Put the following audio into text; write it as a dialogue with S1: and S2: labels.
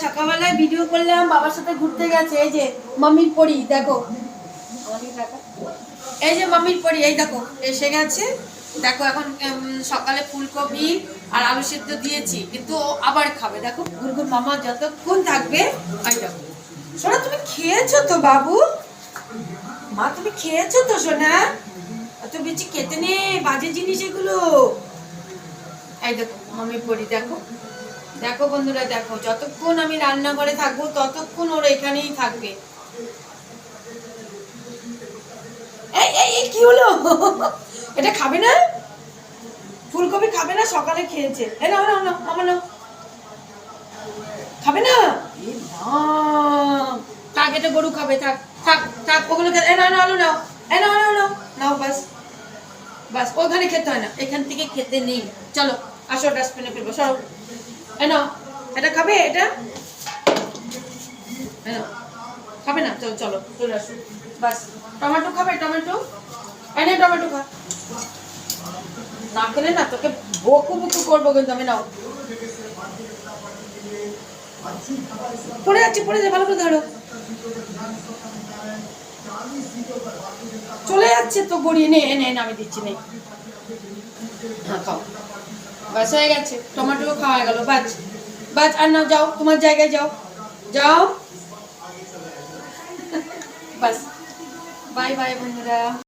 S1: সকালবেলায় ভিডিও করলাম, বাবার সাথে ঘুরতে গেছে। এই যে মাম্মির পরি দেখো, এই যে মাম্মির পরি, এই দেখো এসে গেছে। দেখো এখন সকালে ফুলকপি আর আলু সেদ্ধ দিয়েছি, কিন্তু ও আবার খাবে। দেখো গুরগুর মামা যতক্ষণ থাকবে। এই দেখো সোনা, তুমি খেয়েছো তো বাবু? মা তুমি খেয়েছো তো সোনা? এত বেশি খেতে নেই, বাজে জিনিস এগুলো। এই দেখো মাম্মির পরি, দেখো দেখো বন্ধুরা, দেখো যতক্ষণ আমি রান্নাঘরে থাকবো ততক্ষণ ওরা এখানেই থাকবে। এই এই এই কি হলো? এটা খাবে না? ফুলকপি খাবে না? সকালে খেয়েছে। এ নাও নাও নাও, আমার নাও। খাবে না? এ মা, থাক, এটা গরু খাবে, থাক থাক থাক, ওগুলো এ নাও নাও, আলু নাও, এ নাও নাও নাও নাও, বাস বাস, ওখানে খেতে হয় না, এখান থেকে খেতে নেই। চলো আসো, ডাস্টবিনে ফেলবো, সরো। এ নাও, এটা খাবে? এটা খাবে না? চলো চলো চলে আসো, বাস। টমেটো খাবে? টমেটো এনে, টমেটো খা। না খেলে না তোকে বকু বকু করবো কিন্তু আমি। নাও, পড়ে যাচ্ছে, পড়ে যাচ্ছে, ভালো করে ধরো। চলে যাচ্ছে তো গড়িয়ে। নে এনে এনে, আমি দিচ্ছি, নেই। হ্যাঁ খাও, বাস হয়ে গেছে, টমেটো খাওয়া গেল, বাস বাস। আর নাও, যাও তোমার জায়গায়, যাও যাও, বাস। বাই বাই বন্ধুরা।